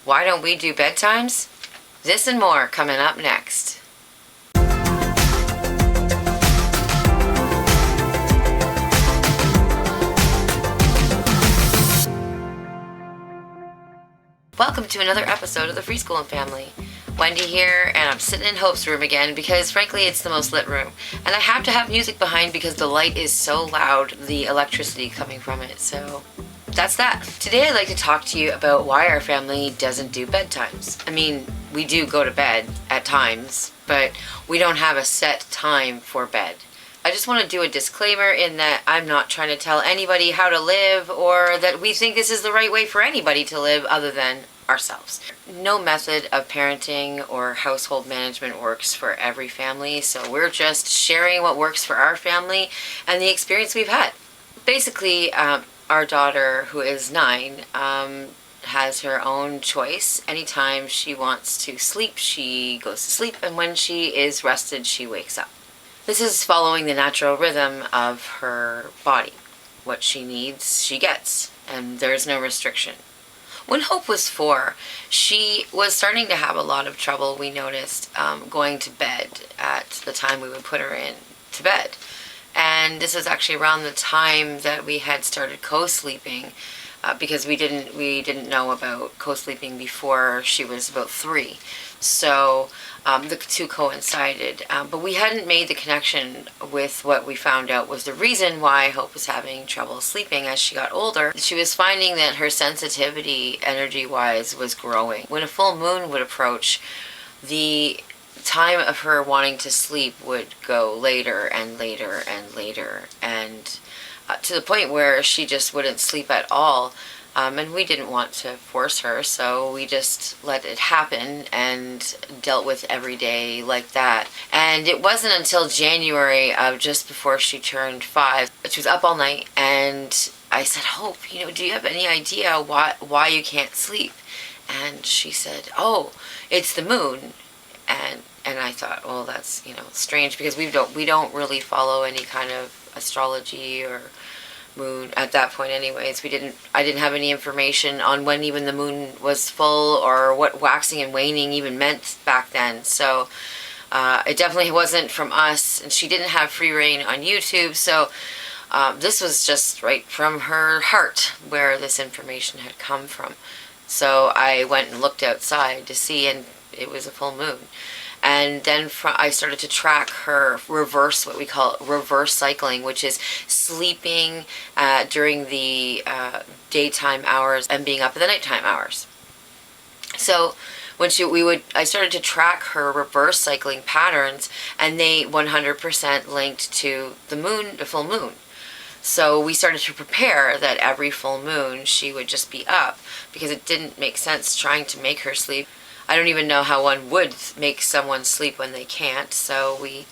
Why don't we do bedtimes? This and more coming up next. Welcome to another episode of the Freeschoolin Family. Wendy here, and I'm sitting in Hope's room again because frankly it's the most lit room. And I have to have music behind because the light is so loud, the electricity coming from it, so that's that. Today I'd like to talk to you about why our family doesn't do bedtimes. I mean, we do go to bed at times, but we don't have a set time for bed. I just want to do a disclaimer in that I'm not trying to tell anybody how to live or that we think this is the right way for anybody to live other than ourselves. No method of parenting or household management works for every family, so we're just sharing what works for our family and the experience we've had. Basically, our daughter, who is 9, has her own choice. Anytime she wants to sleep, she goes to sleep, and when she is rested, she wakes up. This is following the natural rhythm of her body. What she needs, she gets, and there's no restriction. When Hope was 4, she was starting to have a lot of trouble, we noticed, going to bed at the time we would put her in to bed. And this was actually around the time that we had started co-sleeping, because we didn't know about co-sleeping before she was about 3. So the two coincided, but we hadn't made the connection with what we found out was the reason why Hope was having trouble sleeping as she got older. She was finding that her sensitivity, energy-wise, was growing. When a full moon would approach, the time of her wanting to sleep would go later and later and later, and to the point where she just wouldn't sleep at all. And we didn't want to force her, so we just let it happen and dealt with every day like that. And it wasn't until January, just before she turned 5, she was up all night, and I said, Hope, do you have any idea why you can't sleep? And she said, oh, it's the moon. And I thought, well, that's, strange, because we don't really follow any kind of astrology or moon at that point anyways. I didn't have any information on when even the moon was full or what waxing and waning even meant back then. So it definitely wasn't from us, and she didn't have free reign on YouTube. So this was just right from her heart where this information had come from. So I went and looked outside to see, and it was a full moon. And then I started to track her what we call reverse cycling, which is sleeping during the daytime hours and being up in the nighttime hours. So when I started to track her reverse cycling patterns, and they 100% linked to the full moon. So we started to prepare that every full moon she would just be up, because it didn't make sense trying to make her sleep. I don't even know how one would make someone sleep when they can't, so we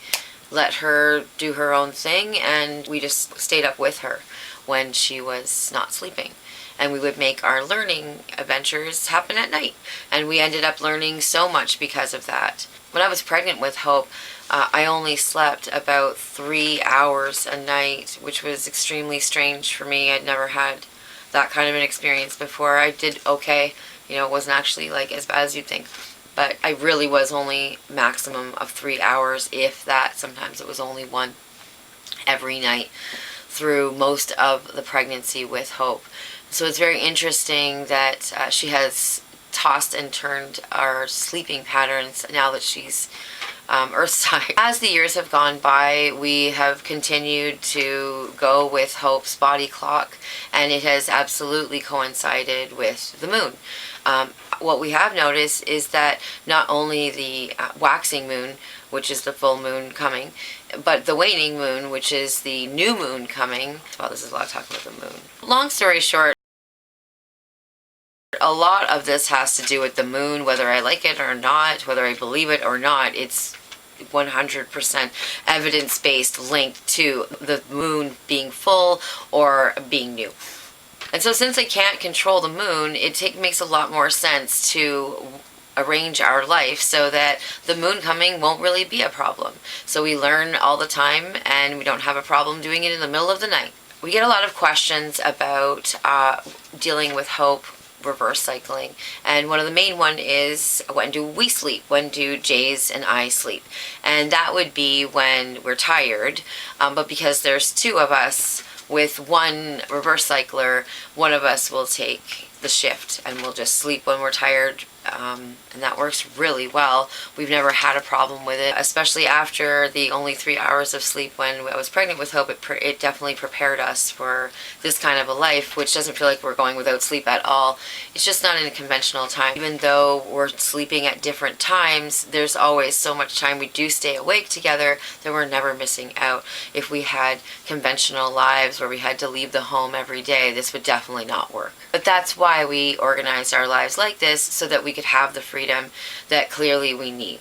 let her do her own thing, and we just stayed up with her when she was not sleeping. And we would make our learning adventures happen at night, and we ended up learning so much because of that. When I was pregnant with Hope, I only slept about 3 hours a night, which was extremely strange for me. I'd never had that kind of an experience before. I did okay. It wasn't actually as bad as you'd think. But I really was only maximum of 3 hours, if that. Sometimes it was only 1 every night through most of the pregnancy with Hope. So it's very interesting that she has tossed and turned our sleeping patterns now that she's Earthside. As the years have gone by, we have continued to go with Hope's body clock, and it has absolutely coincided with the moon. What we have noticed is that not only the waxing moon, which is the full moon coming, but the waning moon, which is the new moon coming. Well, this is a lot of talking about the moon. Long story short, a lot of this has to do with the moon, whether I like it or not, whether I believe it or not. It's 100% evidence-based linked to the moon being full or being new. And so since I can't control the moon, it makes a lot more sense to arrange our life so that the moon coming won't really be a problem. So we learn all the time, and we don't have a problem doing it in the middle of the night. We get a lot of questions about dealing with Hope reverse cycling. And one of the main one is, when do we sleep? When do Jaze and I sleep? And that would be when we're tired, but because there's two of us with one reverse cycler, one of us will take the shift and we'll just sleep when we're tired. And that works really well. We've never had a problem with it, especially after the only 3 hours of sleep when I was pregnant with Hope. It definitely prepared us for this kind of a life, which doesn't feel like we're going without sleep at all. It's just not in a conventional time. Even though we're sleeping at different times, there's always so much time we do stay awake together that we're never missing out. If we had conventional lives where we had to leave the home every day, this would definitely not work. But that's why we organized our lives like this, so that we could have the freedom that clearly we need.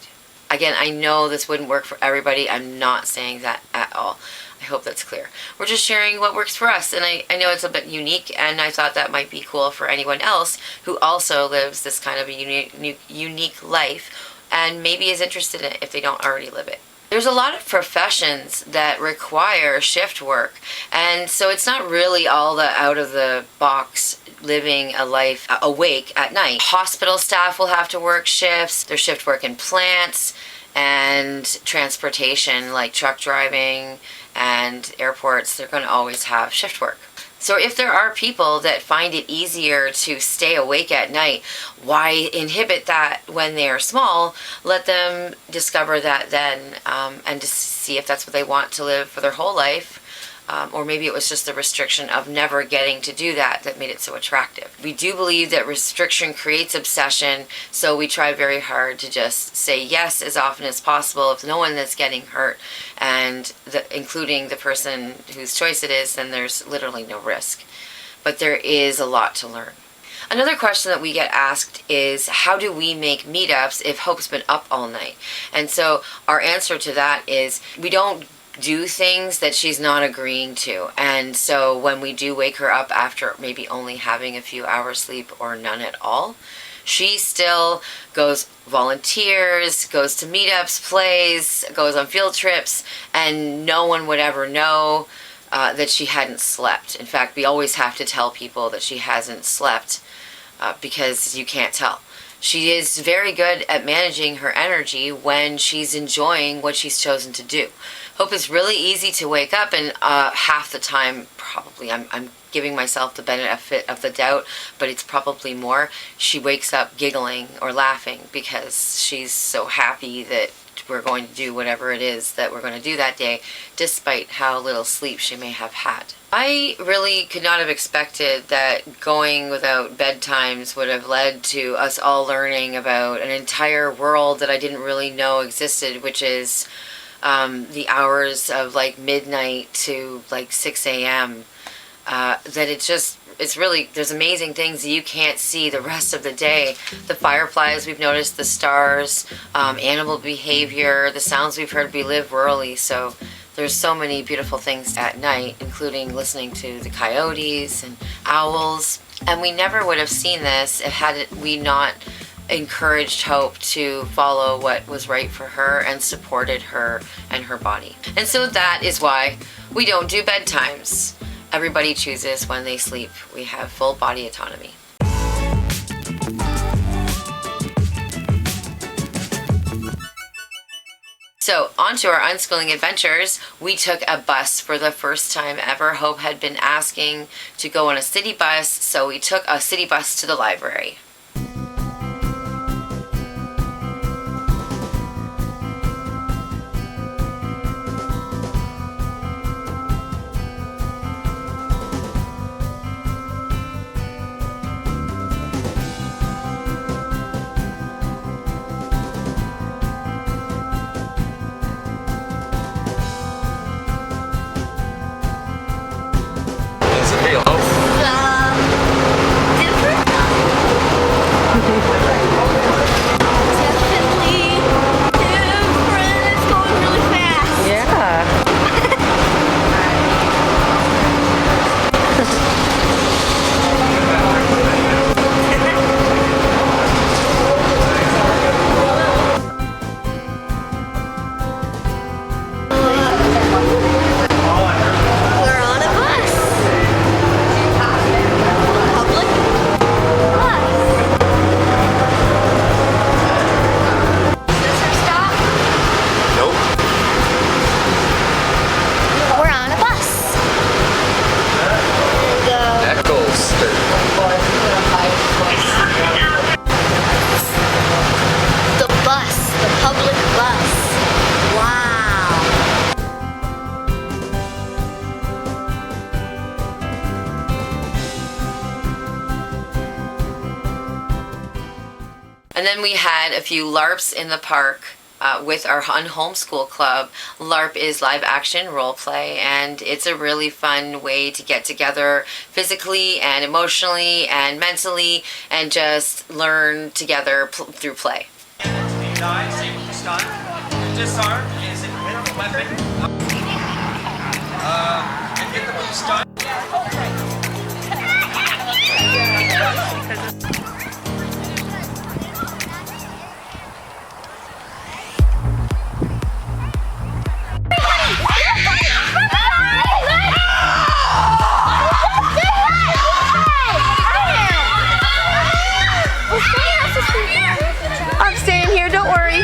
Again, I know this wouldn't work for everybody. I'm not saying that at all. I hope that's clear. We're just sharing what works for us, and I know it's a bit unique, and I thought that might be cool for anyone else who also lives this kind of a unique life and maybe is interested in it if they don't already live it. There's a lot of professions that require shift work, and so it's not really all the out of the box living a life awake at night. Hospital staff will have to work shifts. There's shift work in plants and transportation, like truck driving and airports. They're going to always have shift work. So if there are people that find it easier to stay awake at night, why inhibit that when they are small? Let them discover that then, and to see if that's what they want to live for their whole life. Or maybe it was just the restriction of never getting to do that made it so attractive. We do believe that restriction creates obsession, so we try very hard to just say yes as often as possible. If no one is getting hurt, and including the person whose choice it is, then there's literally no risk. But there is a lot to learn. Another question that we get asked is, how do we make meetups if Hope's been up all night? And so our answer to that is, we don't do things that she's not agreeing to. And so when we do wake her up after maybe only having a few hours sleep or none at all, she still goes, volunteers, goes to meetups, plays, goes on field trips, and no one would ever know that she hadn't slept. In fact, we always have to tell people that she hasn't slept because you can't tell. She is very good at managing her energy when she's enjoying what she's chosen to do. Hope is really easy to wake up, and half the time, probably, I'm giving myself the benefit of the doubt, but it's probably more, she wakes up giggling or laughing because she's so happy that we're going to do whatever it is that we're going to do that day, despite how little sleep she may have had. I really could not have expected that going without bedtimes would have led to us all learning about an entire world that I didn't really know existed, which is the hours of like midnight to like 6 a.m. That it's really, there's amazing things that you can't see the rest of the day. The fireflies we've noticed, the stars, animal behavior, the sounds we've heard. We live rurally, so there's so many beautiful things at night, including listening to the coyotes and owls. And we never would have seen this had we not encouraged Hope to follow what was right for her and supported her and her body. And so that is why we don't do bedtimes. Everybody chooses when they sleep. We have full body autonomy. So, on to our unschooling adventures. We took a bus for the first time ever. Hope had been asking to go on a city bus, so we took a city bus to the library. And then we had a few LARPs in the park with our Homeschool club. LARP is live action role play, and it's a really fun way to get together physically and emotionally and mentally and just learn together through play. Disarm is a weapon. And get them stun. I'm staying here, don't worry.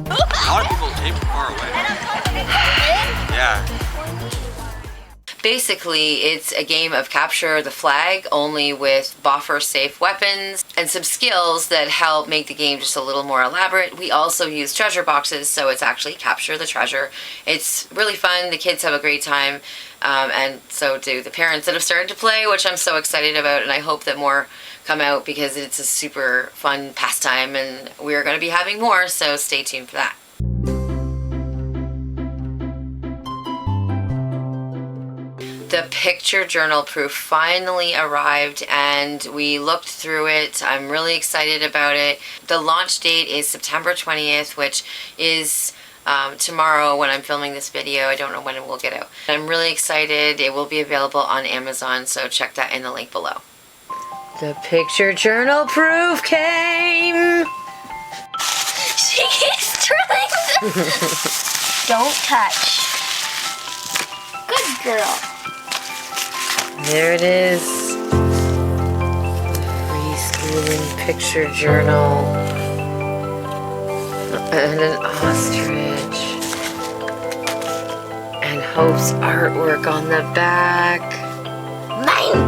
A lot of people came from far away. Yeah. Basically, it's a game of capture the flag, only with boffer-safe weapons and some skills that help make the game just a little more elaborate. We also use treasure boxes, so it's actually capture the treasure. It's really fun. The kids have a great time, and so do the parents that have started to play, which I'm so excited about, and I hope that more come out because it's a super fun pastime, and we're going to be having more, so stay tuned for that. The picture journal proof finally arrived and we looked through it. I'm really excited about it. The launch date is September 20th, which is tomorrow when I'm filming this video. I don't know when it will get out. I'm really excited. It will be available on Amazon, so check that in the link below. The picture journal proof came! She keeps trying to... Don't touch. Good girl. There it is. Freeschoolin Picture Journal. And an ostrich. And Hope's artwork on the back. Mine.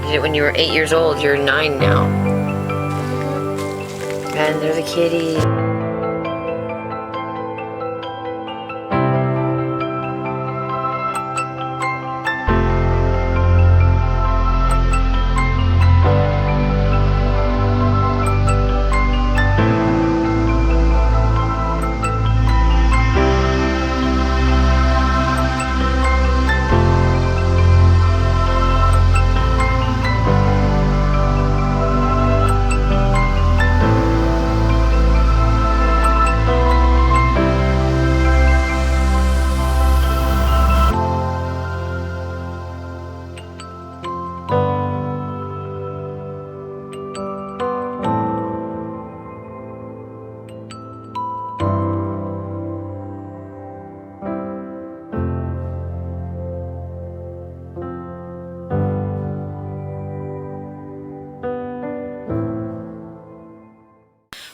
You did it when you were 8 years old. You're 9 now. And there's a kitty.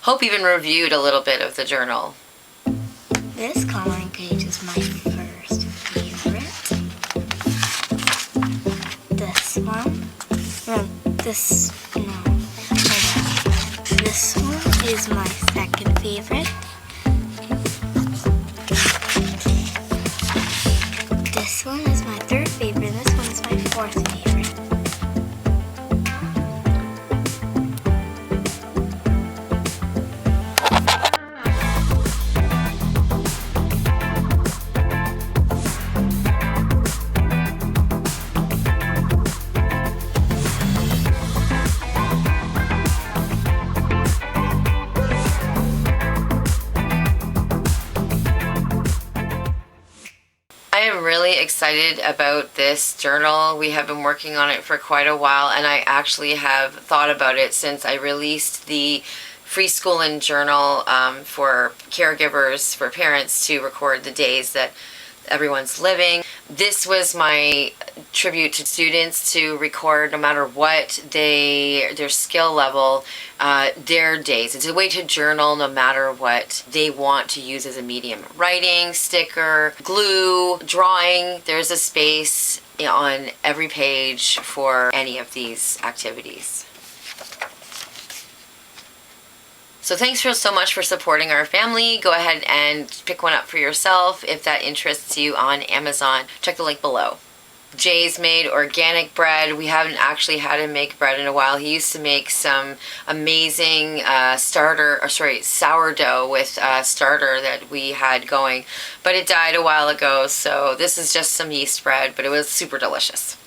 Hope even reviewed a little bit of the journal. This coloring page is my first favorite. This one. This one is my second favorite. This one is my third favorite, and this one is my fourth favorite. I am really excited about this journal. We have been working on it for quite a while, and I actually have thought about it since I released the Freeschoolin journal for caregivers, for parents to record the days that everyone's living. This was my tribute to students to record, no matter what their skill level, their days. It's a way to journal no matter what they want to use as a medium. Writing, sticker, glue, drawing. There's a space on every page for any of these activities. So thanks so much for supporting our family. Go ahead and pick one up for yourself if that interests you on Amazon. Check the link below. Jaze made organic bread. We haven't actually had him make bread in a while. He used to make some amazing sourdough with starter that we had going, but it died a while ago, so this is just some yeast bread, but it was super delicious.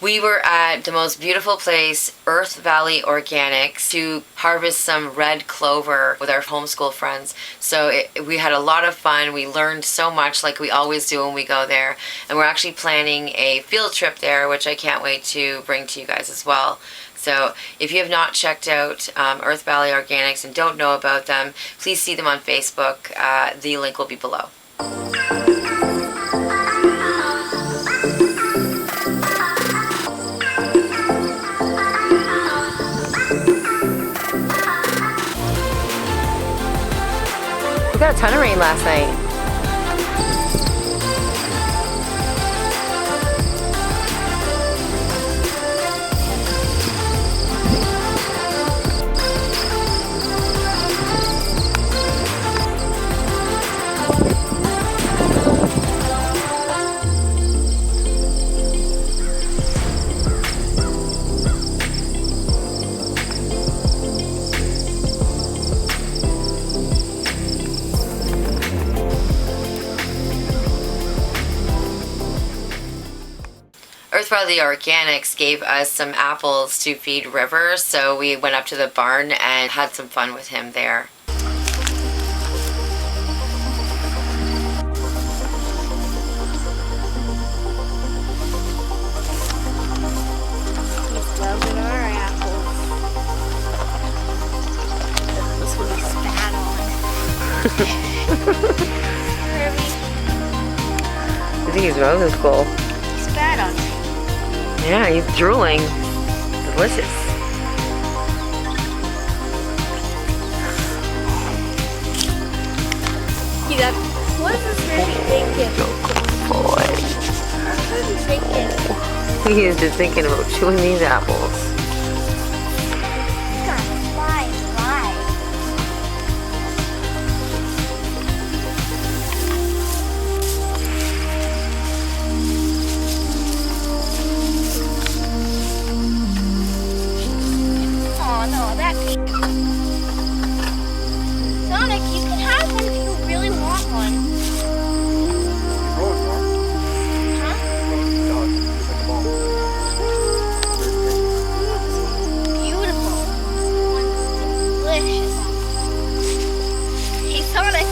We were at the most beautiful place, Earth Valley Organics, to harvest some red clover with our homeschool friends. So we had a lot of fun. We learned so much, like we always do when we go there. And we're actually planning a field trip there, which I can't wait to bring to you guys as well. So if you have not checked out Earth Valley Organics and don't know about them, please see them on Facebook. The link will be below. We got a ton of rain last night. Earth Valley Organics gave us some apples to feed River, so we went up to the barn and had some fun with him there. He's loving our apples. This one is spat on. I think he's rose is cool. He spat on me. Yeah, he's drooling. Delicious. He got, what is this baby thinking? Boy. What is he thinking? He is just thinking about chewing these apples. He's gonna fly and fly. Oh no, that Sonic, you can have one if you really want one. Huh? Beautiful. Delicious. Hey Sonic,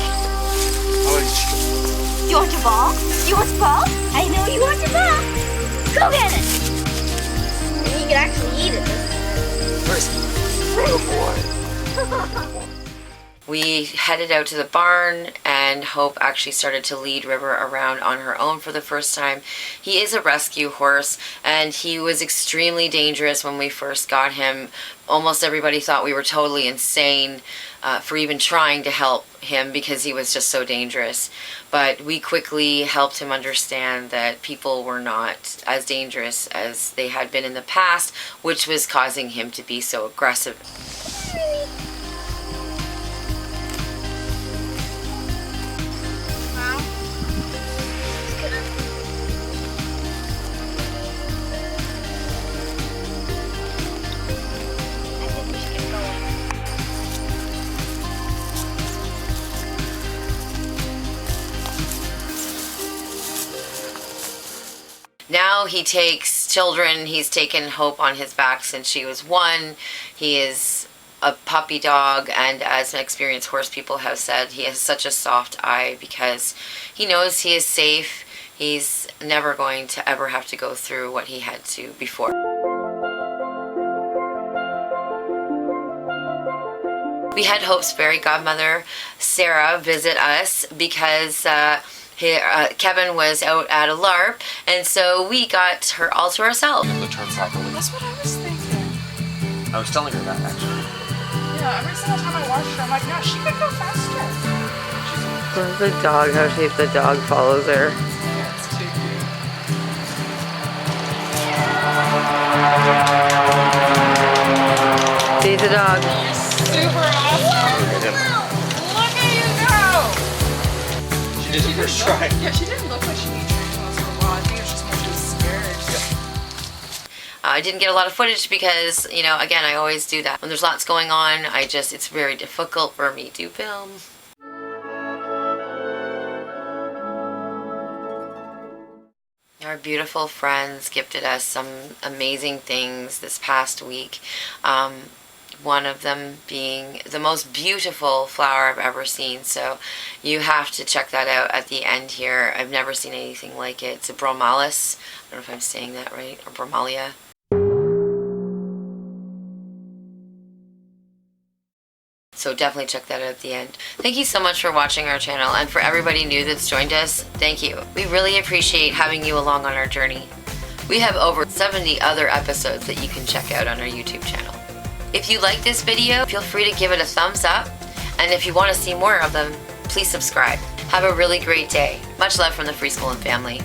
you want your ball? You want your ball? I know you want your ball. Go get it. And you can actually eat it. We headed out to the barn, and Hope actually started to lead River around on her own for the first time. He is a rescue horse, and he was extremely dangerous when we first got him. Almost everybody thought we were totally insane for even trying to help him because he was just so dangerous. But we quickly helped him understand that people were not as dangerous as they had been in the past, which was causing him to be so aggressive. Now he takes children. He's taken Hope on his back since she was 1. He is a puppy dog, and as experienced horse people have said, he has such a soft eye because he knows he is safe. He's never going to ever have to go through what he had to before. We had Hope's fairy godmother, Sarah, visit us because Kevin was out at a LARP, and so we got her all to ourselves. The turn properly. That's what I was thinking. I was telling her that actually. Yeah, every single time I watched her, I'm like, no, she could go faster. Look at the dog, how the dog follows her. Yeah, it's too cute. See the dog. Super awesome. Look at you go. She did the first try. Yeah, she didn't look like she needed training for a while. I think it's just more she was scared. I didn't get a lot of footage because, you know, again, I always do that. When there's lots going on, it's very difficult for me to film. Our beautiful friends gifted us some amazing things this past week. One of them being the most beautiful flower I've ever seen. So you have to check that out at the end here. I've never seen anything like it. It's a bromalis. I don't know if I'm saying that right, or bromalia. So definitely check that out at the end. Thank you so much for watching our channel, and for everybody new that's joined us, thank you. We really appreciate having you along on our journey. We have over 70 other episodes that you can check out on our YouTube channel. If you like this video, feel free to give it a thumbs up, and if you want to see more of them, please subscribe. Have a really great day. Much love from the Freeschoolin family.